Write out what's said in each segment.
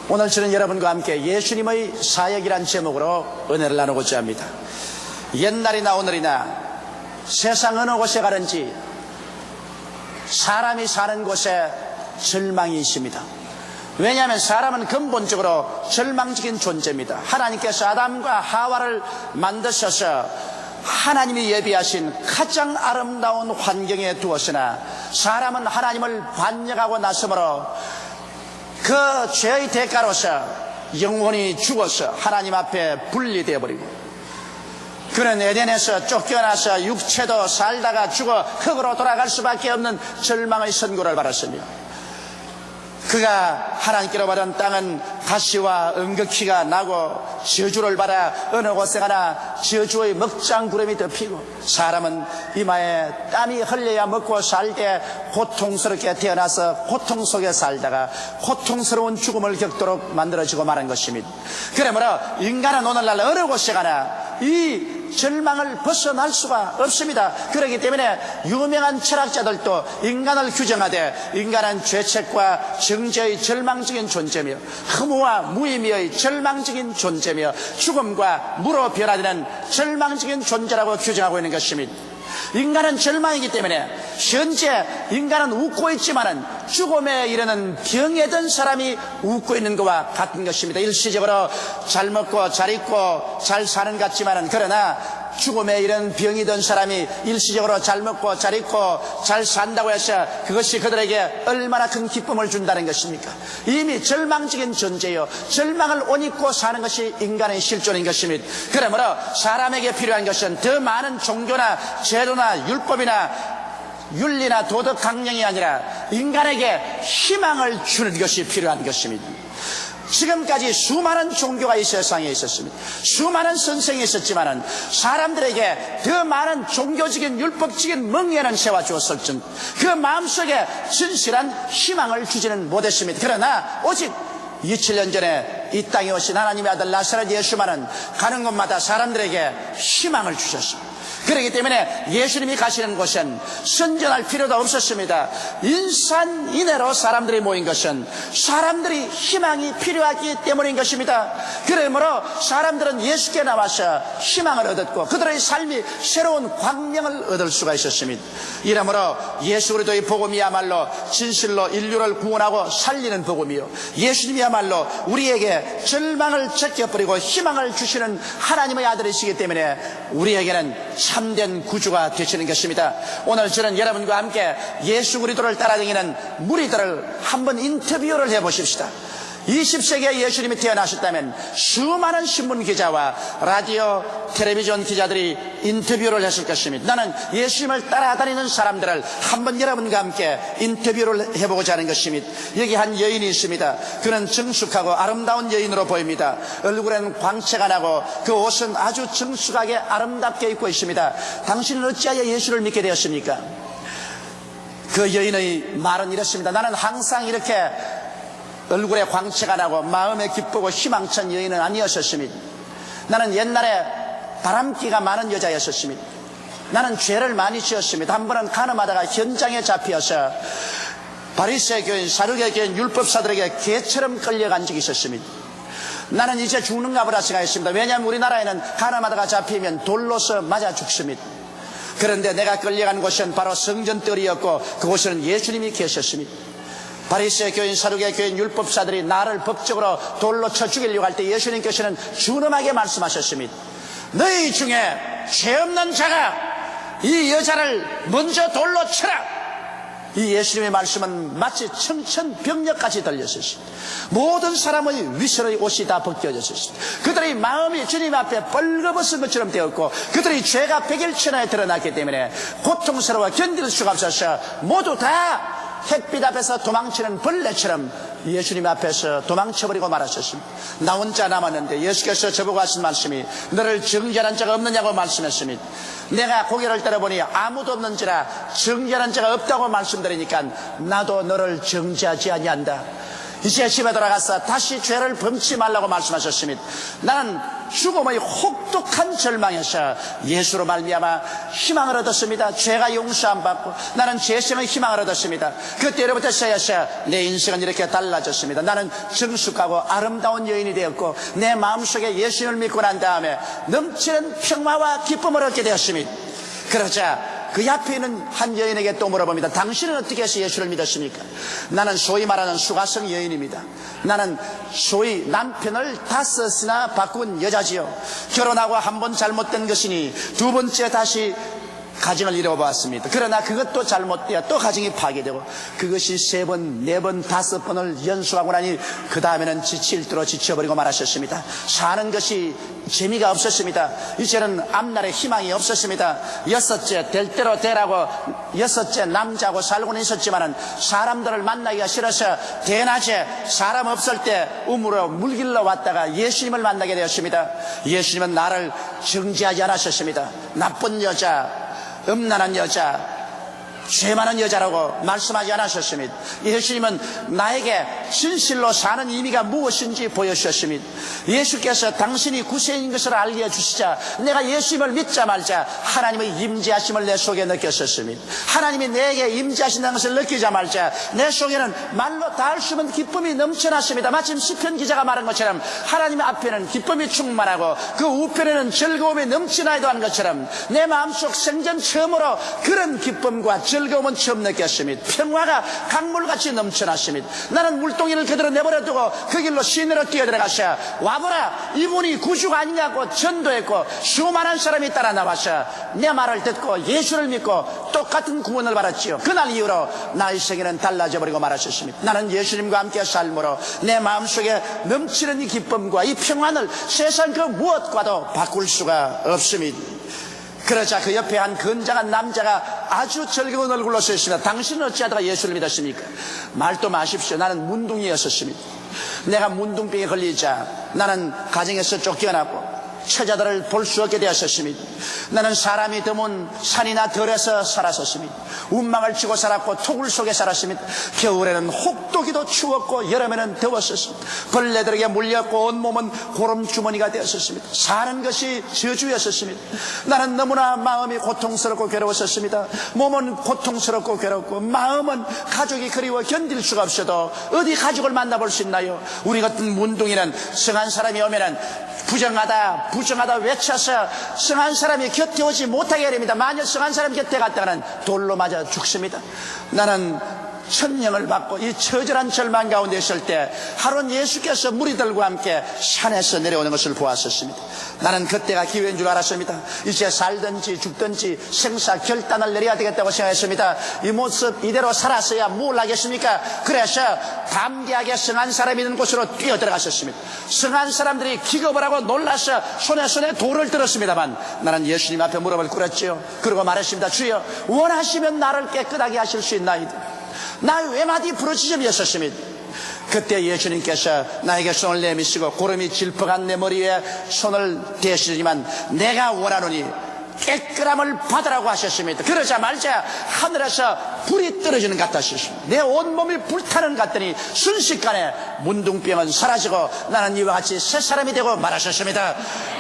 오늘 저는 여러분과 함께 예수님의 사역이란 제목으로 은혜를 나누고자 합니다. 옛날이나 오늘이나 세상 어느 곳에 가든지 사람이 사는 곳에 절망이 있습니다. 왜냐하면 사람은 근본적으로 절망적인 존재입니다. 하나님께서 아담과 하와를 만드셔서 하나님이 예비하신 가장 아름다운 환경에 두었으나 사람은 하나님을 반역하고 나서므로 그 죄의 대가로서 영원히 죽어서 하나님 앞에 분리되어 버리고, 그는 에덴에서 쫓겨나서 육체도 살다가 죽어 흙으로 돌아갈 수밖에 없는 절망의 선고를 받았으며, 그가 하나님께로 받은 땅은 가시와 은극히가 나고 저주를 받아 어느 곳에 가나 저주의 먹장 구름이 덮이고, 사람은 이마에 땀이 흘려야 먹고 살게 고통스럽게 태어나서 고통 속에 살다가 고통스러운 죽음을 겪도록 만들어지고 마는 것입니다. 그러므로 인간은 오늘날 어느 곳에 가나 이 절망을 벗어날 수가 없습니다. 그렇기 때문에 유명한 철학자들도 인간을 규정하되 인간은 죄책과 정죄의 절망적인 존재며 허무와 무의미의 절망적인 존재며 죽음과 무로 변화되는 절망적인 존재라고 규정하고 있는 것입니다. 인간은 절망이기 때문에 현재 인간은 웃고 있지만은 죽음에 이르는 병에 든 사람이 웃고 있는 것과 같은 것입니다. 일시적으로 잘 먹고 잘 입고 잘 사는 것 같지만은, 그러나 죽음에 이른 병이 든 사람이 일시적으로 잘 먹고 잘 입고 잘 산다고 해서 그것이 그들에게 얼마나 큰 기쁨을 준다는 것입니까? 이미 절망적인 존재요, 절망을 옷 입고 사는 것이 인간의 실존인 것입니다. 그러므로 사람에게 필요한 것은 더 많은 종교나 제도나 율법이나 윤리나 도덕 강령이 아니라 인간에게 희망을 주는 것이 필요한 것입니다. 지금까지 수많은 종교가 이 세상에 있었습니다. 수많은 선생이 있었지만은 사람들에게 더 많은 종교적인 율법적인 멍에는 세워주었을 뿐 그 마음속에 진실한 희망을 주지는 못했습니다. 그러나 오직 2000년 전에 이 땅에 오신 하나님의 아들 나사렛 예수만은 가는 곳마다 사람들에게 희망을 주셨습니다. 그렇기 때문에 예수님이 가시는 곳은 선전할 필요도 없었습니다. 인산인해로 사람들이 모인 것은 사람들이 희망이 필요하기 때문인 것입니다. 그러므로 사람들은 예수께 나와서 희망을 얻었고 그들의 삶이 새로운 광명을 얻을 수가 있었습니다. 이러므로 예수 그리스도의 복음이야말로 진실로 인류를 구원하고 살리는 복음이요, 예수님이야말로 우리에게 절망을 제껴버리고 희망을 주시는 하나님의 아들이시기 때문에 우리에게는 참된 구주가 되시는 것입니다. 오늘 저는 여러분과 함께 예수 그리스도를 따라다니는 무리들을 한번 인터뷰를 해보십시다. 20세기에 예수님이 태어나셨다면 수많은 신문기자와 라디오, 텔레비전 기자들이 인터뷰를 했을 것입니다. 나는 예수님을 따라다니는 사람들을 한번 여러분과 함께 인터뷰를 해보고자 하는 것입니다. 여기 한 여인이 있습니다. 그는 정숙하고 아름다운 여인으로 보입니다. 얼굴에는 광채가 나고 그 옷은 아주 정숙하게 아름답게 입고 있습니다. 당신은 어찌하여 예수를 믿게 되었습니까? 그 여인의 말은 이렇습니다. 나는 항상 이렇게 얼굴에 광채가 나고 마음에 기쁘고 희망찬 여인은 아니었었습니다. 나는 옛날에 바람기가 많은 여자였었습니다. 나는 죄를 많이 지었습니다. 한 번은 간음하다가 현장에 잡혀서 바리새인 교인, 사두개 교인, 율법사들에게 개처럼 끌려간 적이 있었습니다. 나는 이제 죽는가 보다 생각했습니다. 왜냐하면 우리나라에는 간음하다가 잡히면 돌로서 맞아 죽습니다. 그런데 내가 끌려간 곳은 바로 성전뜰이었고 그곳에는 예수님이 계셨습니다. 바리새인 교인, 사두개 교인, 율법사들이 나를 법적으로 돌로 쳐 죽이려고 할 때 예수님께서는 준엄하게 말씀하셨습니다. 너희 중에 죄 없는 자가 이 여자를 먼저 돌로 쳐라. 이 예수님의 말씀은 마치 청천벽력까지 들렸었습니다. 모든 사람의 위선의 옷이 다 벗겨졌습니다. 그들의 마음이 주님 앞에 벌거벗은 것처럼 되었고 그들의 죄가 백일천하에 드러났기 때문에 고통스러워 견딜 수가 없어서 모두 다 햇빛 앞에서 도망치는 벌레처럼 예수님 앞에서 도망쳐버리고 말하셨습니다. 나 혼자 남았는데 예수께서 저보고 하신 말씀이 너를 정죄한 자가 없느냐고 말씀했습니다. 내가 고개를 때려보니 아무도 없는지라 정죄한 자가 없다고 말씀드리니까 나도 너를 정죄하지 아니한다. 이제 집에 돌아가서 다시 죄를 범치 말라고 말씀하셨습니다. 나는 죽음의 혹독한 절망에서 예수로 말미암아 희망을 얻었습니다. 죄가 용서 안 받고 나는 죄성의 희망을 얻었습니다. 그때로부터 시작해서 내 인생은 이렇게 달라졌습니다. 나는 정숙하고 아름다운 여인이 되었고 내 마음속에 예수님을 믿고 난 다음에 넘치는 평화와 기쁨을 얻게 되었습니다. 그러자 그 앞에 있는 한 여인에게 또 물어봅니다. 당신은 어떻게 해서 예수를 믿었습니까? 나는 소위 말하는 수가성 여인입니다. 나는 소위 남편을 5이나 바꾼 여자지요. 결혼하고 한 번 잘못된 것이니 두 번째 다시 가정을 이뤄보았습니다. 그러나 그것도 잘못되어 또 가정이 파괴되고 그것이 3번, 4번, 5번을 연속하고 나니 그 다음에는 지칠도록 지쳐버리고 말하셨습니다. 사는 것이 재미가 없었습니다. 이제는 앞날에 희망이 없었습니다. 6째 될 대로 되라고 6째 남자하고 살고는 있었지만은 사람들을 만나기가 싫어서 대낮에 사람 없을 때 우물로 물길러 왔다가 예수님을 만나게 되었습니다. 예수님은 나를 정죄하지 않으셨습니다. 나쁜 여자, 음란한 여자, 죄 많은 여자라고 말씀하지 않으셨습니다. 예수님은 나에게 진실로 사는 의미가 무엇인지 보여주셨습니다. 예수께서 당신이 구세인 것을 알려주시자 내가 예수님을 믿자 말자 하나님의 임재하심을 내 속에 느꼈었습니다. 하나님이 내게 임재하신다는 것을 느끼자 말자 내 속에는 말로 다 할 수 없는 기쁨이 넘쳐났습니다. 마침 시편 기자가 말한 것처럼 하나님 앞에는 기쁨이 충만하고 그 우편에는 즐거움이 넘치나이도 하는 것처럼 내 마음속 생전 처음으로 그런 기쁨과 즐거움은 처음 느꼈습니다. 평화가 강물같이 넘쳐났습니다. 나는 물동이를 그대로 내버려두고 그 길로 시내로 뛰어들어가서 와보라 이분이 구주가 아니냐고 전도했고 수많은 사람이 따라 나와서 내 말을 듣고 예수를 믿고 똑같은 구원을 받았지요. 그날 이후로 나의 세계는 달라져 버리고 말하셨습니다. 나는 예수님과 함께 삶으로 내 마음속에 넘치는 이 기쁨과 이 평안을 세상 그 무엇과도 바꿀 수가 없습니다. 그러자 그 옆에 한 건장한 남자가 아주 즐거운 얼굴로 서 있습니다. 당신은 어찌하다가 예수를 믿었습니까? 말도 마십시오. 나는 문둥이였었습니다. 내가 문둥병에 걸리자 나는 가정에서 쫓겨나고 처자들을 볼 수 없게 되었었습니다. 나는 사람이 드문 산이나 들에서 살았었습니다. 운망을 치고 살았고 토굴 속에 살았습니다. 겨울에는 혹독히도 추웠고 여름에는 더웠었습니다. 벌레들에게 물렸고 온몸은 고름주머니가 되었었습니다. 사는 것이 저주였었습니다. 나는 너무나 마음이 고통스럽고 괴로웠었습니다. 몸은 고통스럽고 괴롭고 마음은 가족이 그리워 견딜 수가 없어도 어디 가족을 만나볼 수 있나요? 우리 같은 문둥이는 성한 사람이 오면은 부정하다 외쳐서 성한 사람이 곁에 오지 못하게 됩니다. 만약 성한 사람 곁에 갔다가는 돌로 맞아 죽습니다. 나는 천령을 받고 이 처절한 절망 가운데 있을 때 하루는 예수께서 무리들과 함께 산에서 내려오는 것을 보았었습니다. 나는 그때가 기회인 줄 알았습니다. 이제 살든지 죽든지 생사 결단을 내려야 되겠다고 생각했습니다. 이 모습 이대로 살았어야 뭘 하겠습니까? 그래서 담대하게 성한 사람이 있는 곳으로 뛰어들어갔었습니다. 성한 사람들이 기겁을 하고 놀라서 손에 돌을 들었습니다만 나는 예수님 앞에 무릎을 꿇었지요. 그리고 말했습니다. 주여 원하시면 나를 깨끗하게 하실 수 있나이다. 나의 외마디 부르짖음이었습니다. 그때 예수님께서 나에게 손을 내미시고 구름이 질퍽한 내 머리에 손을 대시지만 내가 원하노니 깨끗함을 받으라고 하셨습니다. 그러자마자 하늘에서 불이 떨어지는 것 같았습니다. 내 온몸이 불타는 것 같더니 순식간에 문둥병은 사라지고 나는 이와 같이 새 사람이 되고 말하셨습니다.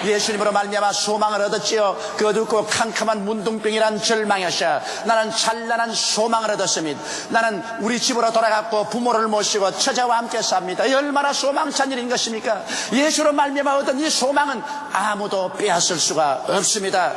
예수님으로 말미암아 소망을 얻었지요. 그 어둡고 캄캄한 문둥병이란 절망에서 나는 찬란한 소망을 얻었습니다. 나는 우리 집으로 돌아갔고 부모를 모시고 처자와 함께 삽니다. 얼마나 소망찬 일인 것입니까? 예수로 말미암아 얻은 이 소망은 아무도 빼앗을 수가 없습니다.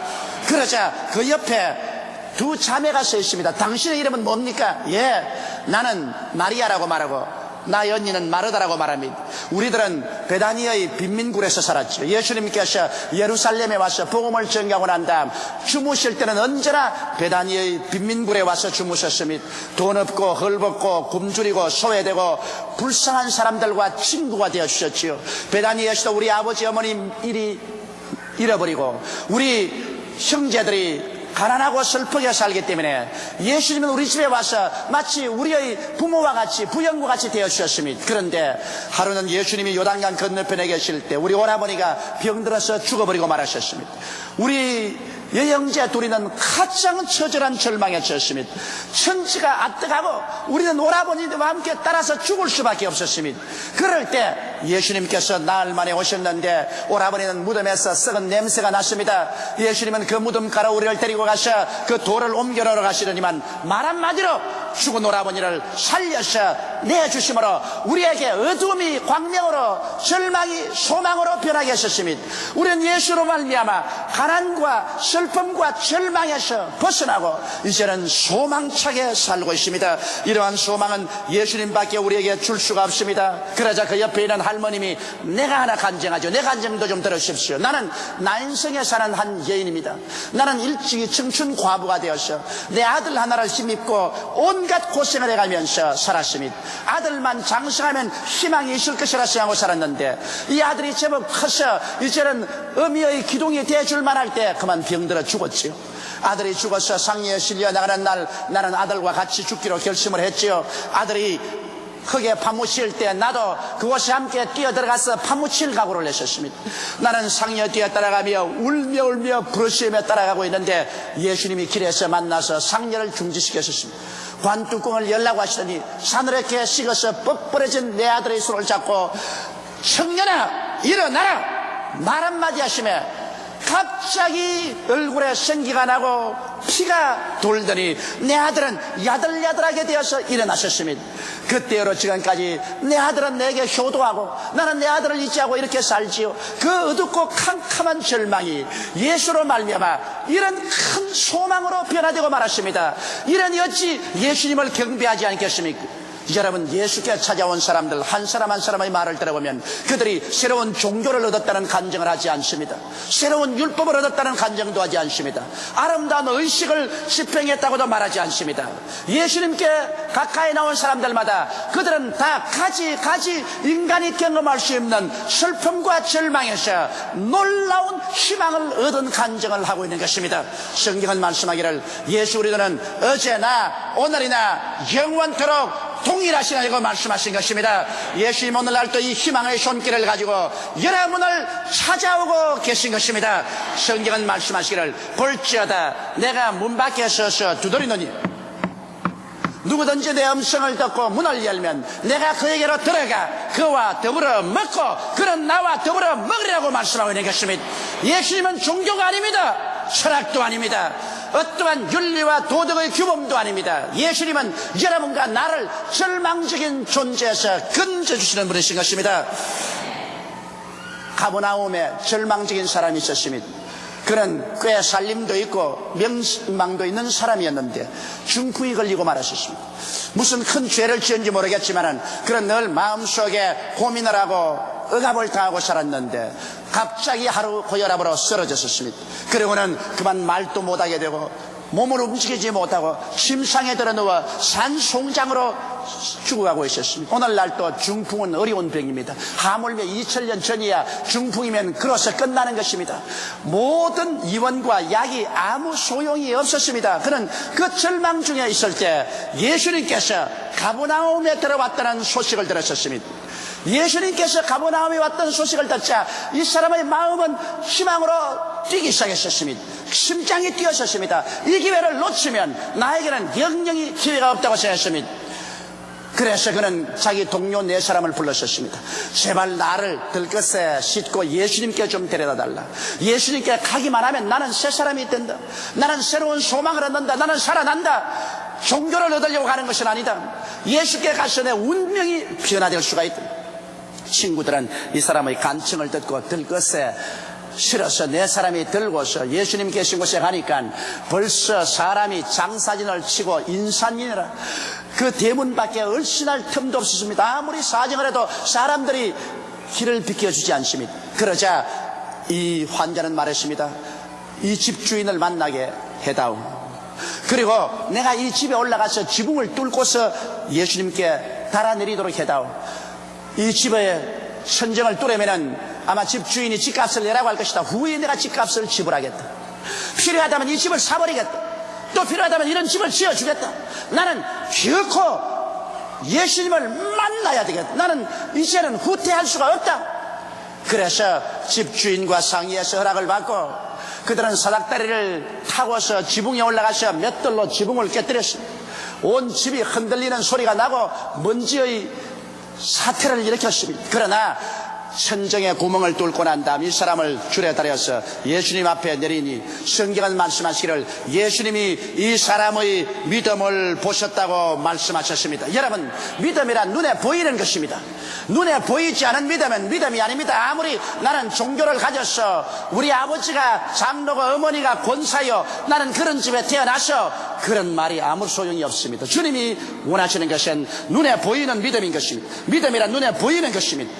그러자 그 옆에 두 자매가 서 있습니다. 당신의 이름은 뭡니까? 예, 나는 마리아라고 말하고 나의 언니는 마르다라고 말합니다. 우리들은 베다니아의 빈민굴에서 살았죠. 예수님께서 예루살렘에 와서 복음을 전가하고 난 다음 주무실 때는 언제나 베다니아의 빈민굴에 와서 주무셨습니다. 돈 없고 헐벗고 굶주리고 소외되고 불쌍한 사람들과 친구가 되어주셨지요. 베다니아에서도 우리 아버지 어머님 일이 잃어버리고 우리 형제들이 가난하고 슬프게 살기 때문에 예수님은 우리 집에 와서 마치 우리의 부모와 같이 부영과 같이 되어주셨습니다. 그런데 하루는 예수님이 요단강 건너편에 계실 때 우리 오라버니가 병들어서 죽어버리고 말하셨습니다. 우리 여형제 둘이는 가장 처절한 절망에 처했습니다. 천지가 아뜨가고 우리는 오라버니와 함께 따라서 죽을 수밖에 없었습니다. 그럴 때 예수님께서 나흘 만에 오셨는데 오라버니는 무덤에서 썩은 냄새가 났습니다. 예수님은 그 무덤가로 우리를 데리고 가셔 그 돌을 옮겨 놓으러 가시더니만 말 한마디로 죽은 오라버니를 살려서 내주심으로 우리에게 어두움이 광명으로 절망이 소망으로 변하게 하셨습니다. 우리는 예수로 말미암아 가난과 슬픔과 절망에서 벗어나고 이제는 소망차게 살고 있습니다. 이러한 소망은 예수님밖에 우리에게 줄 수가 없습니다. 그러자 그 옆에 있는 할머님이 내가 하나 간증하죠. 내 간증도 좀 들으십시오. 나는 난성에 사는 한 여인입니다. 나는 일찍이 청춘 과부가 되어서 내 아들 하나를 힘입고 온갖 고생을 해가면서 살았습니다. 아들만 장성하면 희망이 있을 것이라 생각하고 살았는데 이 아들이 제법 커서 이제는 어미의 기둥이 돼줄 만할 때 그만 병들어 죽었지요. 아들이 죽어서 상리에 실려 나가는 날 나는 아들과 같이 죽기로 결심을 했지요. 아들이 흙에 파묻힐 때 나도 그곳에 함께 뛰어들어가서 파묻힐 각오를 했었습니다. 나는 상여 뒤에 따라가며 울며 부르시며 따라가고 있는데 예수님이 길에서 만나서 상여를 중지시켰습니다. 관뚜껑을 열라고 하시더니 사늘하게 식어서 뻑벌어진 내 아들의 손을 잡고 청년아 일어나라 말 한마디 하시며 갑자기 얼굴에 생기가 나고 피가 돌더니 내 아들은 야들야들하게 되어서 일어나셨습니다. 그때로 지금까지 내 아들은 내게 효도하고 나는 내 아들을 잊지 않고 이렇게 살지요. 그 어둡고 캄캄한 절망이 예수로 말미암아 이런 큰 소망으로 변화되고 말았습니다. 이러니 어찌 예수님을 경배하지 않겠습니까? 여러분, 예수께 찾아온 사람들 한 사람 한 사람의 말을 들어보면 그들이 새로운 종교를 얻었다는 간증을 하지 않습니다. 새로운 율법을 얻었다는 간증도 하지 않습니다. 아름다운 의식을 집행했다고도 말하지 않습니다. 예수님께 가까이 나온 사람들마다 그들은 다 가지 인간이 경험할 수 없는 슬픔과 절망에서 놀라운 희망을 얻은 간증을 하고 있는 것입니다. 성경은 말씀하기를 예수 그리스도는 어제나 오늘이나 영원토록 동일하시라고 말씀하신 것입니다. 예수님 오늘날도 이 희망의 손길을 가지고 여러분을 찾아오고 계신 것입니다. 성경은 말씀하시기를 볼지어다 내가 문 밖에 서서 두드리노니 누구든지 내 음성을 듣고 문을 열면 내가 그에게로 들어가 그와 더불어 먹고 그는 나와 더불어 먹으리라고 말씀하고 있는 것입니다. 예수님은 종교가 아닙니다. 철학도 아닙니다. 어떠한 윤리와 도덕의 규범도 아닙니다. 예수님은 여러분과 나를 절망적인 존재에서 건져주시는 분이신 것입니다. 가버나움에 절망적인 사람이 있었습니다. 그는 꽤 살림도 있고 명망도 있는 사람이었는데 중풍이 걸리고 말았었습니다. 무슨 큰 죄를 지은지 모르겠지만 그는 늘 마음속에 고민을 하고 억압을 당하고 살았는데 갑자기 하루 고혈압으로 쓰러졌었습니다. 그리고는 그만 말도 못하게 되고 몸을 움직이지 못하고 침상에 들어누워 산송장으로 죽어가고 있었습니다. 오늘날도 중풍은 어려운 병입니다. 하물며 2000년 전이야 중풍이면 그로서 끝나는 것입니다. 모든 이원과 약이 아무 소용이 없었습니다. 그는 그 절망 중에 있을 때 예수님께서 가버나움에 들어왔다는 소식을 들었었습니다. 예수님께서 가버나움에 왔던 소식을 듣자 이 사람의 마음은 희망으로 뛰기 시작했었습니다. 심장이 뛰었었습니다. 이 기회를 놓치면 나에게는 영영이 기회가 없다고 생각했습니다. 그래서 그는 자기 동료 4사람을 불렀었습니다. 제발 나를 들것에 싣고 예수님께 좀 데려다 달라. 예수님께 가기만 하면 나는 새 사람이 된다. 나는 새로운 소망을 얻는다. 나는 살아난다. 종교를 얻으려고 가는 것은 아니다. 예수께 가서 내 운명이 변화될 수가 있다. 친구들은 이 사람의 간청을 듣고 들것에 실어서 4사람이 들고서 예수님 계신 곳에 가니까 벌써 사람이 장사진을 치고 인산인이라 그 대문 밖에 얼씬할 틈도 없었습니다. 아무리 사정을 해도 사람들이 길을 비켜주지 않습니다. 그러자 이 환자는 말했습니다. 이 집주인을 만나게 해다오. 그리고 내가 이 집에 올라가서 지붕을 뚫고서 예수님께 달아내리도록 해다오. 이 집에 천정을 뚫으면은 아마 집주인이 집값을 내라고 할 것이다. 후에 내가 집값을 지불하겠다. 필요하다면 이 집을 사버리겠다. 또 필요하다면 이런 집을 지어주겠다. 나는 결코 예수님을 만나야 되겠다. 나는 이제는 후퇴할 수가 없다. 그래서 집주인과 상의해서 허락을 받고 그들은 사닥다리를 타고서 지붕에 올라가서 맷돌로 지붕을 깨뜨렸습니다. 온 집이 흔들리는 소리가 나고 먼지의 사태를 일으켰습니다. 그러나 천정의 구멍을 뚫고 난 다음 이 사람을 줄에 달여서 예수님 앞에 내리니 성경은 말씀하시기를 예수님이 이 사람의 믿음을 보셨다고 말씀하셨습니다. 여러분, 믿음이란 눈에 보이는 것입니다. 눈에 보이지 않은 믿음은 믿음이 아닙니다. 아무리 나는 종교를 가졌어, 우리 아버지가 장로고 어머니가 권사요, 나는 그런 집에 태어나서, 그런 말이 아무 소용이 없습니다. 주님이 원하시는 것은 눈에 보이는 믿음인 것입니다. 믿음이란 눈에 보이는 것입니다.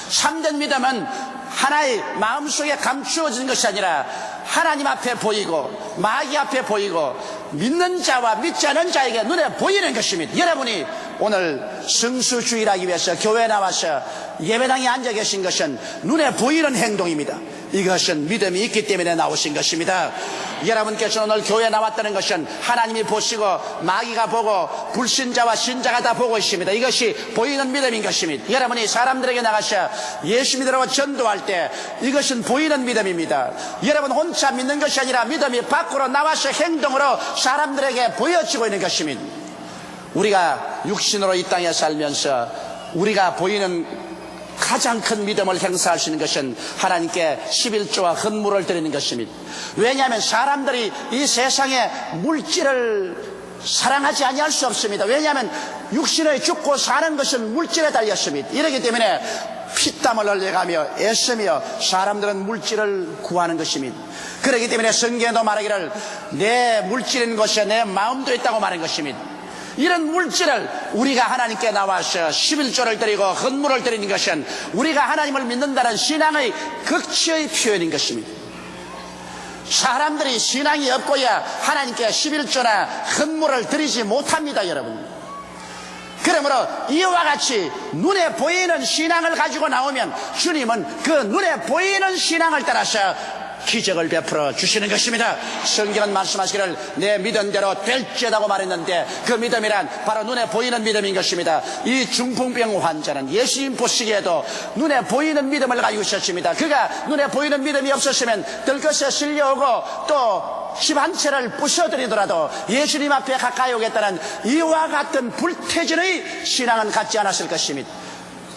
참된 믿음은 하나의 마음속에 감추어진 것이 아니라 하나님 앞에 보이고 마귀 앞에 보이고 믿는 자와 믿지 않은 자에게 눈에 보이는 것입니다. 여러분이 오늘 성수주일하기 위해서 교회에 나와서 예배당에 앉아 계신 것은 눈에 보이는 행동입니다. 이것은 믿음이 있기 때문에 나오신 것입니다. 여러분께서 오늘 교회에 나왔다는 것은 하나님이 보시고 마귀가 보고 불신자와 신자가 다 보고 있습니다. 이것이 보이는 믿음인 것입니다. 여러분이 사람들에게 나가서 예수 믿으라고 전도할 때 이것은 보이는 믿음입니다. 여러분 혼자 믿는 것이 아니라 믿음이 밖으로 나와서 행동으로 사람들에게 보여지고 있는 것입니다. 우리가 육신으로 이 땅에 살면서 우리가 보이는 가장 큰 믿음을 행사할 수 있는 것은 하나님께 11조와 헌물을 드리는 것입니다. 왜냐하면 사람들이 이 세상에 물질을 사랑하지 아니할 수 없습니다. 왜냐하면 육신의 죽고 사는 것은 물질에 달렸습니다. 이렇기 때문에 피땀을 흘려가며 애쓰며 사람들은 물질을 구하는 것입니다. 그렇기 때문에 성경에도 말하기를 내 물질인 것에 내 마음도 있다고 말한 것입니다. 이런 물질을 우리가 하나님께 나와서 11조를 드리고 헌물을 드리는 것은 우리가 하나님을 믿는다는 신앙의 극치의 표현인 것입니다. 사람들이 신앙이 없고야 하나님께 11조나 헌물을 드리지 못합니다, 여러분. 그러므로 이와 같이 눈에 보이는 신앙을 가지고 나오면 주님은 그 눈에 보이는 신앙을 따라서 기적을 베풀어 주시는 것입니다. 성경은 말씀하시기를 내 믿은 대로 될지어다고 말했는데 그 믿음이란 바로 눈에 보이는 믿음인 것입니다. 이 중풍병 환자는 예수님 보시기에도 눈에 보이는 믿음을 가지고 있었습니다. 그가 눈에 보이는 믿음이 없었으면 들것에 실려오고 또 집 한 채를 부셔드리더라도 예수님 앞에 가까이 오겠다는 이와 같은 불태진의 신앙은 갖지 않았을 것입니다.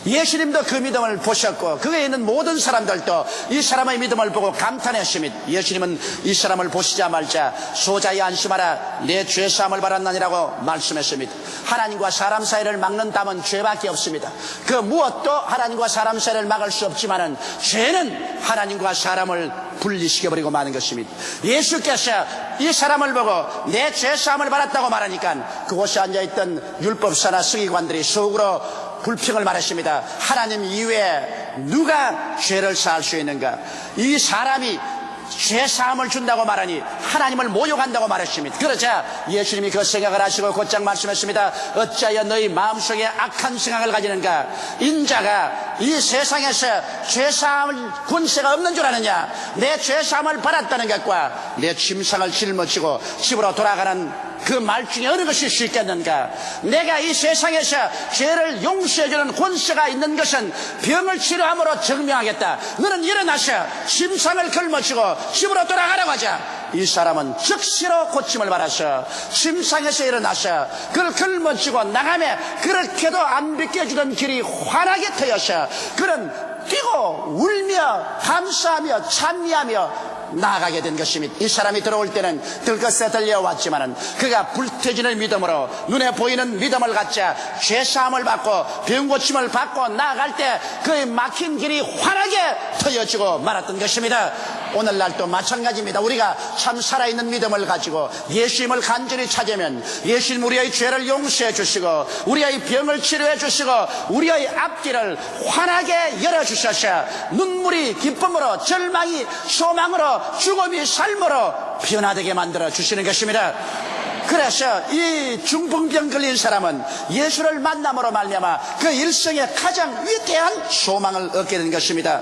예수님도 그 믿음을 보셨고 그에 있는 모든 사람들도 이 사람의 믿음을 보고 감탄했습니다. 예수님은 이 사람을 보시자마자 소자야 안심하라 내 죄사함을 받았나니라고 말씀했습니다. 하나님과 사람 사이를 막는 담은 죄밖에 없습니다. 그 무엇도 하나님과 사람 사이를 막을 수 없지만은 죄는 하나님과 사람을 분리시켜버리고 마는 것입니다. 예수께서 이 사람을 보고 내 죄사함을 받았다고 말하니까 그곳에 앉아있던 율법사나 서기관들이 속으로 불평을 말했습니다. 하나님 이외에 누가 죄를 사할 수 있는가? 이 사람이 죄사함을 준다고 말하니 하나님을 모욕한다고 말했습니다. 그러자 예수님이 그 생각을 하시고 곧장 말씀했습니다. 어찌하여 너희 마음속에 악한 생각을 가지는가? 인자가 이 세상에서 죄사함을 권세가 없는 줄 아느냐? 내 죄사함을 받았다는 것과 내 침상을 짊어지고 집으로 돌아가는 그 말 중에 어느 것이 쉽겠는가? 내가 이 세상에서 죄를 용서해주는 권세가 있는 것은 병을 치료함으로 증명하겠다. 너는 일어나서 침상을 걸머쥐고 집으로 돌아가라고 하자. 이 사람은 즉시로 고침을 받아서 침상에서 일어나서 그를 걸머쥐고 나가며 그렇게도 안 비켜주던 길이 환하게 트여서 그는 뛰고 울며 감사하며 찬미하며 나아가게 된 것입니다. 이 사람이 들어올 때는 들것에 들려왔지만은 그가 불태진의 믿음으로 눈에 보이는 믿음을 갖자 죄사함을 받고 병고침을 받고 나아갈 때 그의 막힌 길이 환하게 트여지고 말았던 것입니다. 오늘날도 마찬가지입니다. 우리가 참 살아있는 믿음을 가지고 예수님을 간절히 찾으면 예수님 우리의 죄를 용서해 주시고 우리의 병을 치료해 주시고 우리의 앞길을 환하게 열어주셔서 눈물이 기쁨으로 절망이 소망으로 죽음이 삶으로 변화되게 만들어 주시는 것입니다. 그래서 이 중풍병 걸린 사람은 예수를 만남으로 말미암아 그 일생의 가장 위대한 소망을 얻게 된 것입니다.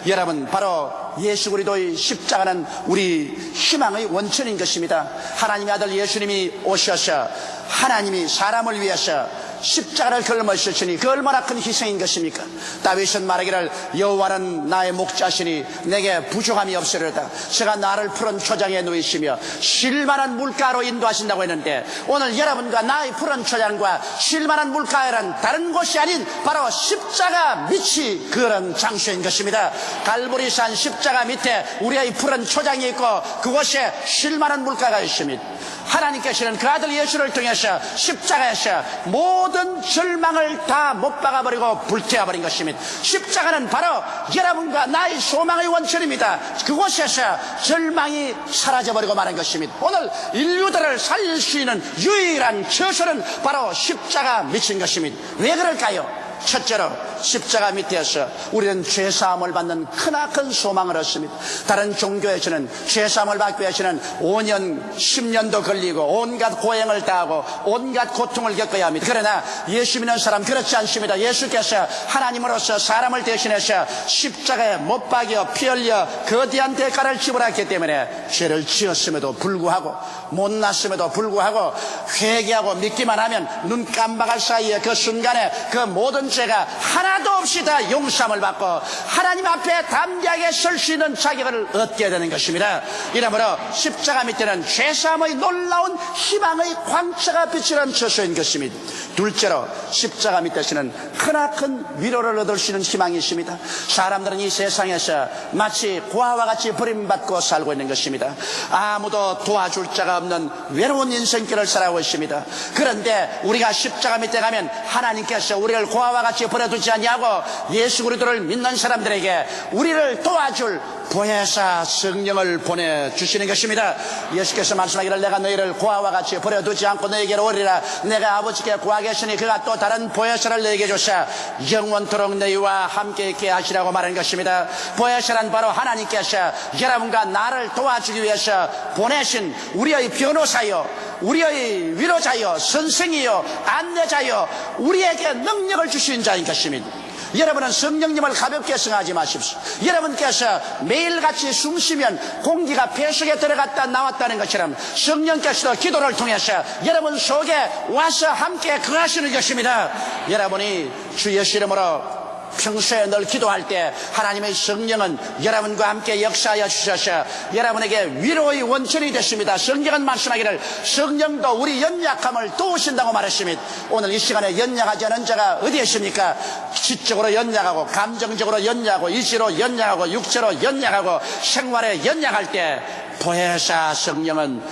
여러분, 바로 예수 그리스도의 십자가는 우리 희망의 원천인 것입니다. 하나님의 아들 예수님이 오셔서 하나님이 사람을 위해서 십자가를 걸머셨으니 그 얼마나 큰 희생인 것입니까? 다윗은 말하기를 여호와는 나의 목자시니 내게 부족함이 없으리로다. 제가 나를 푸른 초장에 누이시며 쉴만한 물가로 인도하신다고 했는데, 오늘 여러분과 나의 푸른 초장과 쉴만한 물가에는 다른 곳이 아닌 바로 십자가 밑이 그런 장소인 것입니다. 갈보리산 십자가 밑에 우리의 푸른 초장이 있고 그곳에 쉴만한 물가가 있습니다. 하나님께서는 그 아들 예수를 통해서 십자가에서 모든 절망을 다 못 박아버리고 불태워버린 것입니다. 십자가는 바로 여러분과 나의 소망의 원천입니다. 그곳에서 절망이 사라져버리고 마는 것입니다. 오늘 인류들을 살릴 수 있는 유일한 처소는 바로 십자가 밑인 것입니다. 왜 그럴까요? 첫째로 십자가 밑에서 우리는 죄사함을 받는 크나큰 소망을 얻습니다. 다른 종교에서는 죄사함을 받기 위해서는 5년 10년도 걸리고 온갖 고행을 다하고 온갖 고통을 겪어야 합니다. 그러나 예수 믿는 사람 그렇지 않습니다. 예수께서 하나님으로서 사람을 대신해서 십자가에 못 박여 피 흘려 거대한 대가를 지불했기 때문에 죄를 지었음에도 불구하고 못났음에도 불구하고 회개하고 믿기만 하면 눈 깜박할 사이에 그 순간에 그 모든 죄가 하나도 없이 다 용서함을 받고 하나님 앞에 담대하게 설 수 있는 자격을 얻게 되는 것입니다. 이러므로 십자가 밑에는 죄사함의 놀라운 희망의 광채가 비치는 처소인 것입니다. 둘째로 십자가 밑에서는 크나큰 위로를 얻을 수 있는 희망이 있습니다. 사람들은 이 세상에서 마치 고아와 같이 버림받고 살고 있는 것입니다. 아무도 도와줄 자가 없는 외로운 인생길을 살아가고 있습니다. 그런데 우리가 십자가 밑에 가면 하나님께서 우리를 고아와 같이 버려두지 않냐고 예수 그리스도를 믿는 사람들에게 우리를 도와줄 보혜사 성령을 보내주시는 것입니다. 예수께서 말씀하기를 내가 너희를 고아와 같이 버려두지 않고 너희에게로 오리라. 내가 아버지께 구하겠으니 그가 또 다른 보혜사를 너희에게 주사 영원토록 너희와 함께 있게 하시라고 말하는 것입니다. 보혜사란 바로 하나님께서 여러분과 나를 도와주기 위해서 보내신 우리의 변호사요, 우리의 위로자요, 선생이요, 안내자요, 우리에게 능력을 주신 자인 것입니다. 여러분은 성령님을 가볍게 생각하지 마십시오. 여러분께서 매일같이 숨 쉬면 공기가 폐 속에 들어갔다 나왔다는 것처럼 성령께서도 기도를 통해서 여러분 속에 와서 함께 거하시는 것입니다. 여러분이 주 예수 이름으로 평소에 늘 기도할 때 하나님의 성령은 여러분과 함께 역사하여 주셔서 여러분에게 위로의 원천이 됐습니다. 성경은 말씀하기를 성령도 우리 연약함을 도우신다고 말했습니다. 오늘 이 시간에 연약하지 않은 자가 어디에 있습니까? 지적으로 연약하고 감정적으로 연약하고 의지로 연약하고 육체로 연약하고 생활에 연약할 때 보혜사 성령은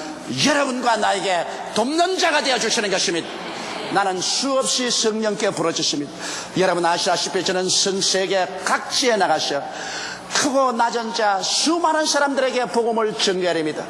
여러분과 나에게 돕는 자가 되어주시는 것입니다. 나는 수없이 성령께 부르짖습니다. 여러분 아시다시피 저는 전 세계 각지에 나가서 크고 낮은 자 수많은 사람들에게 복음을 전개합니다.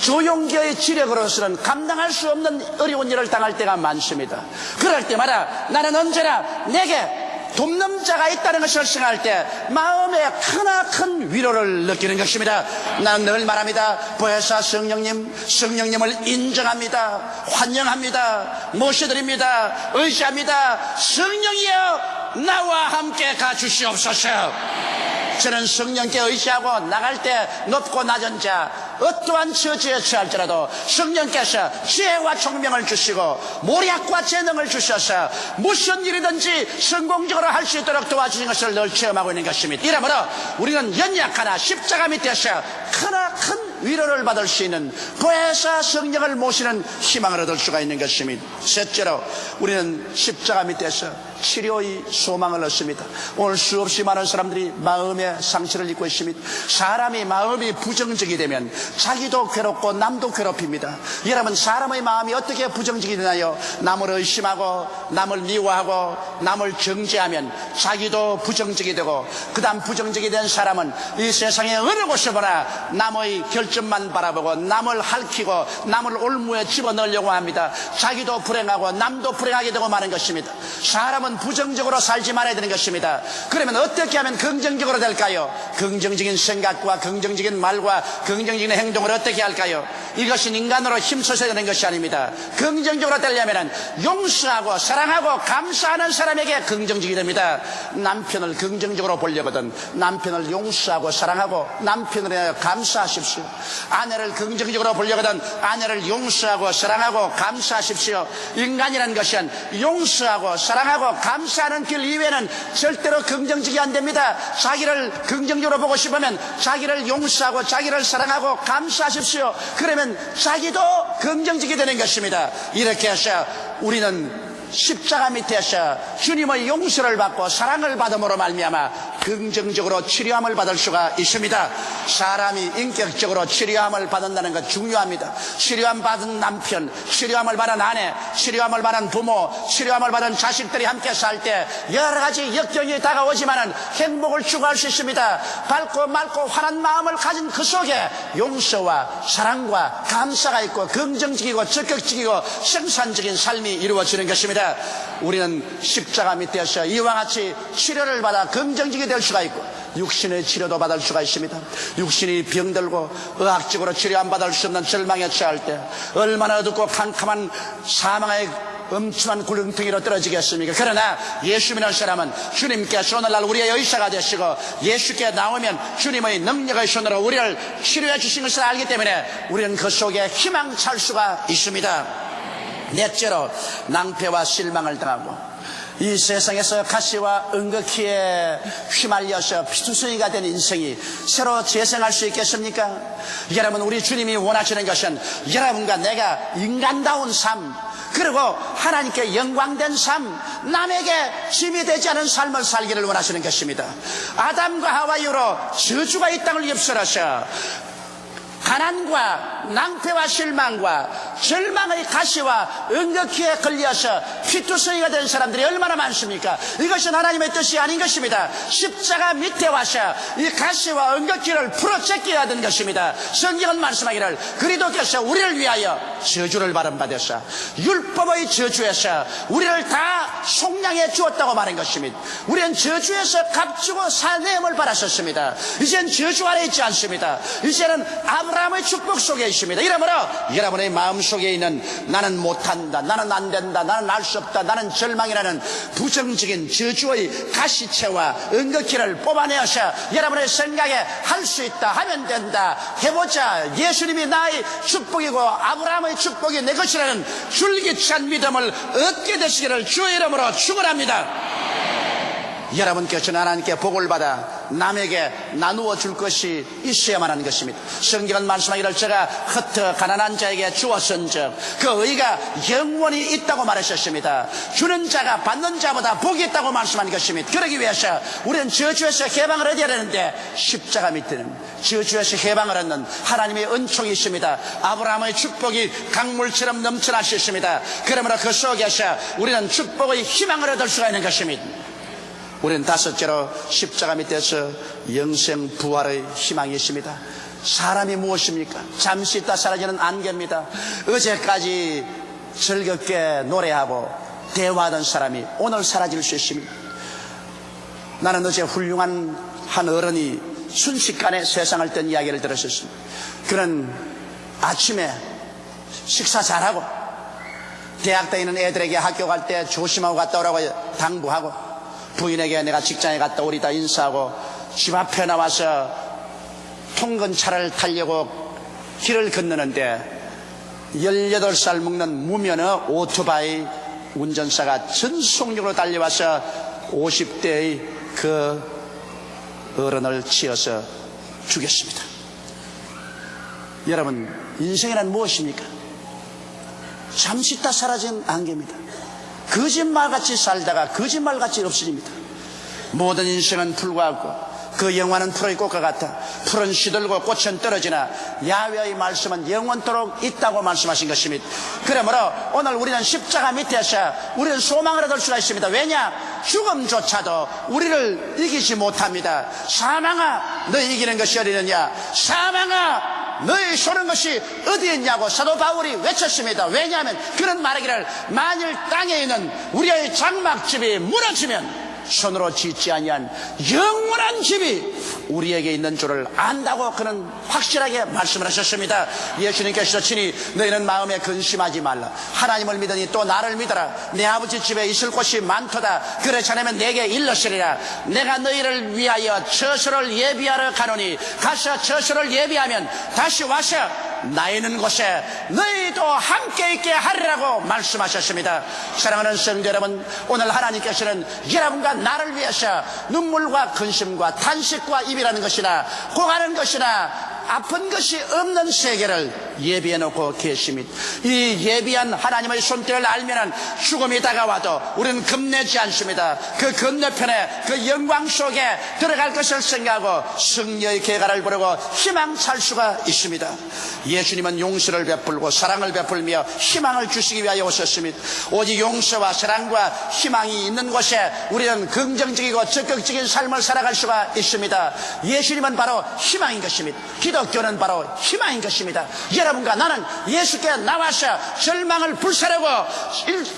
조용기의 지력으로서는 감당할 수 없는 어려운 일을 당할 때가 많습니다. 그럴 때마다 나는 언제나 내게 돕는 자가 있다는 것을 생각할 때 마음에 크나큰 위로를 느끼는 것입니다. 나는 늘 말합니다. 보혜사 성령님을 인정합니다. 환영합니다. 모셔드립니다. 의지합니다. 성령이여 나와 함께 가주시옵소서. 저는 성령께 의지하고 나갈 때 높고 낮은 자 어떠한 처지에 처할지라도 성령께서 지혜와 총명을 주시고 모략과 재능을 주셔서 무슨 일이든지 성공적으로 할 수 있도록 도와주신 것을 늘 체험하고 있는 것입니다. 이러므로 우리는 연약하나 십자가 밑에서 크나큰 위로를 받을 수 있는 보혜사 성령을 모시는 희망을 얻을 수가 있는 것입니다. 셋째로 우리는 십자가 밑에서 치료의 소망을 얻습니다. 오늘 수없이 많은 사람들이 마음의 상처를 입고 있습니다. 사람이 마음이 부정적이 되면 자기도 괴롭고 남도 괴롭힙니다. 여러분 사람의 마음이 어떻게 부정적이 되나요? 남을 의심하고 남을 미워하고 남을 정죄하면 자기도 부정적이 되고 그 다음 부정적이 된 사람은 이 세상에 어느 곳에 보나 남의 결점만 바라보고 남을 핥히고 남을 올무에 집어넣으려고 합니다. 자기도 불행하고 남도 불행하게 되고 마는 것입니다. 사람은 사람은 부정적으로 살지 말아야 되는 것입니다. 그러면 어떻게 하면 긍정적으로 될까요? 긍정적인 생각과 긍정적인 말과 긍정적인 행동을 어떻게 할까요? 이것은 인간으로 힘써야 되는 것이 아닙니다. 긍정적으로 되려면 용서하고 사랑하고 감사하는 사람에게 긍정적이 됩니다. 남편을 긍정적으로 보려거든 남편을 용서하고 사랑하고 남편을 감사하십시오. 아내를 긍정적으로 보려거든 아내를 용서하고 사랑하고 감사하십시오. 인간이라는 것은 용서하고 사랑하고 감사하는 길 이외에는 절대로 긍정적이 안 됩니다. 자기를 긍정적으로 보고 싶으면 자기를 용서하고 자기를 사랑하고 감사하십시오. 그러면 자기도 긍정적이 되는 것입니다. 이렇게 해서 우리는 십자가 밑에서 주님의 용서를 받고 사랑을 받음으로 말미암아 긍정적으로 치료함을 받을 수가 있습니다. 사람이 인격적으로 치료함을 받는다는 것 중요합니다. 치료함 받은 남편, 치료함을 받은 아내, 치료함을 받은 부모, 치료함을 받은 자식들이 함께 살 때 여러 가지 역경이 다가오지만은 행복을 추구할 수 있습니다. 밝고 맑고 환한 마음을 가진 그 속에 용서와 사랑과 감사가 있고 긍정적이고 적극적이고 생산적인 삶이 이루어지는 것입니다. 우리는 십자가 밑에서 이와 같이 치료를 받아 긍정적이 될 수가 있고 육신의 치료도 받을 수가 있습니다. 육신이 병들고 의학적으로 치료 안 받을 수 없는 절망에 처할 때 얼마나 어둡고 캄캄한 사망의 엄청난 구렁텅이로 떨어지겠습니까? 그러나 예수 믿는 사람은 주님께서 오늘날 우리의 의사가 되시고 예수께 나오면 주님의 능력의 손으로 우리를 치료해 주신 것을 알기 때문에 우리는 그 속에 희망찰 수가 있습니다. 넷째로 낭패와 실망을 당하고 이 세상에서 가시와 은극히에 휘말려서 피투성이가 된 인생이 새로 재생할 수 있겠습니까? 여러분, 우리 주님이 원하시는 것은 여러분과 내가 인간다운 삶, 그리고 하나님께 영광된 삶, 남에게 짐이 되지 않은 삶을 살기를 원하시는 것입니다. 아담과 하와 이후로 저주가 이 땅을 휩쓸어서 가난과 낭패와 실망과 절망의 가시와 은극히에 걸려서 피투성이가 된 사람들이 얼마나 많습니까? 이것은 하나님의 뜻이 아닌 것입니다. 십자가 밑에 와서 이 가시와 은극히를 풀어제껴야 하는 것입니다. 성경은 말씀하기를 그리스도께서 우리를 위하여 저주를 받은 바되사 율법의 저주에서 우리를 다 속량해 주었다고 말한 것입니다. 우리는 저주에서 값주고 사내음을 받았었습니다. 이제는 저주 아래 있지 않습니다. 이제는 아브라함의 축복 속에 있습니다. 이러므로 여러분의 마음속에 있는 나는 못한다, 나는 안 된다, 나는 알 수 없다, 나는 절망이라는 부정적인 저주의 가시체와 은극히를 뽑아내어서 여러분의 생각에 할 수 있다, 하면 된다, 해보자, 예수님이 나의 축복이고 아브라함의 축복이 내 것이라는 줄기찬 믿음을 얻게 되시기를 주의 이름으로 축원합니다. 여러분께서는 하나님께 복을 받아 남에게 나누어 줄 것이 있어야만 하는 것입니다. 성경은 말씀하기를 제가 흩어 가난한 자에게 주었은즉 그 의가 영원히 있다고 말하셨습니다. 주는 자가 받는 자보다 복이 있다고 말씀한 것입니다. 그러기 위해서 우리는 저주에서 해방을 얻어야 되는데 십자가 밑에는 저주에서 해방을 얻는 하나님의 은총이 있습니다. 아브라함의 축복이 강물처럼 넘쳐날 수 있습니다. 그러므로 그 속에서 우리는 축복의 희망을 얻을 수가 있는 것입니다. 우리는 다섯째로 십자가 밑에서 영생 부활의 희망이 있습니다. 사람이 무엇입니까? 잠시 있다 사라지는 안개입니다. 어제까지 즐겁게 노래하고 대화하던 사람이 오늘 사라질 수 있습니다. 나는 어제 훌륭한 한 어른이 순식간에 세상을 뜬 이야기를 들었습니다. 그는 아침에 식사 잘하고 대학 다니는 애들에게 학교 갈 때 조심하고 갔다 오라고 당부하고 부인에게 내가 직장에 갔다 오리다 인사하고 집 앞에 나와서 통근차를 타려고 길을 건너는데 18살 먹는 무면허 오토바이 운전사가 전속력으로 달려와서 50대의 그 어른을 치어서 죽였습니다. 여러분, 인생이란 무엇입니까? 잠시 있다 사라진 안개입니다. 거짓말같이 살다가 거짓말같이 없어집니다. 모든 인생은 풀과 같고 그 영화는 풀의 꽃과 같아 풀은 시들고 꽃은 떨어지나 야훼의 말씀은 영원토록 있다고 말씀하신 것입니다. 그러므로 오늘 우리는 십자가 밑에서 우리는 소망을 얻을 수가 있습니다. 왜냐? 죽음조차도 우리를 이기지 못합니다. 사망아, 너 이기는 것이 어디느냐? 사망아, 너희 쏘는 것이 어디에 있냐고 사도 바울이 외쳤습니다. 왜냐하면 그는 말하기를 만일 땅에 있는 우리의 장막집이 무너지면 손으로 짓지 아니한 영원한 집이 우리에게 있는 줄을 안다고 그는 확실하게 말씀을 하셨습니다. 예수님께서 친히 너희는 마음에 근심하지 말라. 하나님을 믿으니 또 나를 믿어라. 내 아버지 집에 있을 곳이 많도다. 그렇지 않으면 내게 일러시리라. 내가 너희를 위하여 처소를 예비하러 가노니 가서 처소를 예비하면 다시 와서 나 있는 곳에 너희도 함께 있게 하리라고 말씀하셨습니다. 사랑하는 성도 여러분, 오늘 하나님께서는 여러분과 나를 위해서 눈물과 근심과 탄식과 입이라는 것이나 고가는 것이나 아픈 것이 없는 세계를 예비해 놓고 계십니다. 이 예비한 하나님의 손길을 알면 죽음이 다가와도 우리는 겁내지 않습니다. 그 건너편에 그 영광 속에 들어갈 것을 생각하고 승리의 계가를 부르고 희망 찰 수가 있습니다. 예수님은 용서를 베풀고 사랑을 베풀며 희망을 주시기 위하여 오셨습니다. 오직 용서와 사랑과 희망이 있는 곳에 우리는 긍정적이고 적극적인 삶을 살아갈 수가 있습니다. 예수님은 바로 희망인 것입니다. 기독교는 바로 희망인 것입니다. 여러분과 나는 예수께 나와서 절망을 불사르고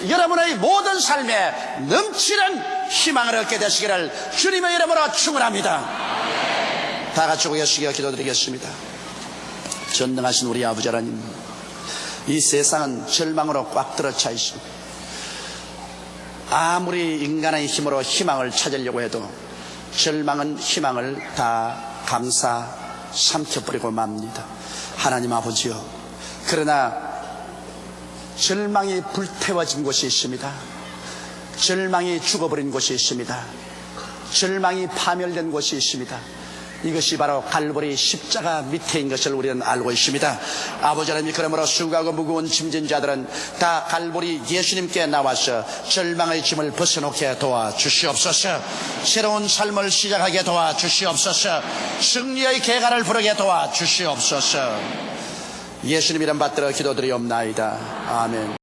여러분의 모든 삶에 넘치는 희망을 얻게 되시기를 주님의 이름으로 축원합니다. 다 같이 고개숙여 기도드리겠습니다. 전능하신 우리 아버지 하나님, 이 세상은 절망으로 꽉 들어차 있습니다. 아무리 인간의 힘으로 희망을 찾으려고 해도 절망은 희망을 다 감싸 삼켜버리고 맙니다. 하나님 아버지여, 그러나 절망이 불태워진 곳이 있습니다. 절망이 죽어버린 곳이 있습니다. 절망이 파멸된 곳이 있습니다. 이것이 바로 갈보리 십자가 밑에인 것을 우리는 알고 있습니다. 아버지 하나님, 그러므로 수고하고 무거운 짐진 자들은 다 갈보리 예수님께 나와서 절망의 짐을 벗어놓게 도와주시옵소서. 새로운 삶을 시작하게 도와주시옵소서. 승리의 계가를 부르게 도와주시옵소서. 예수님 이름 받들어 기도드리옵나이다. 아멘.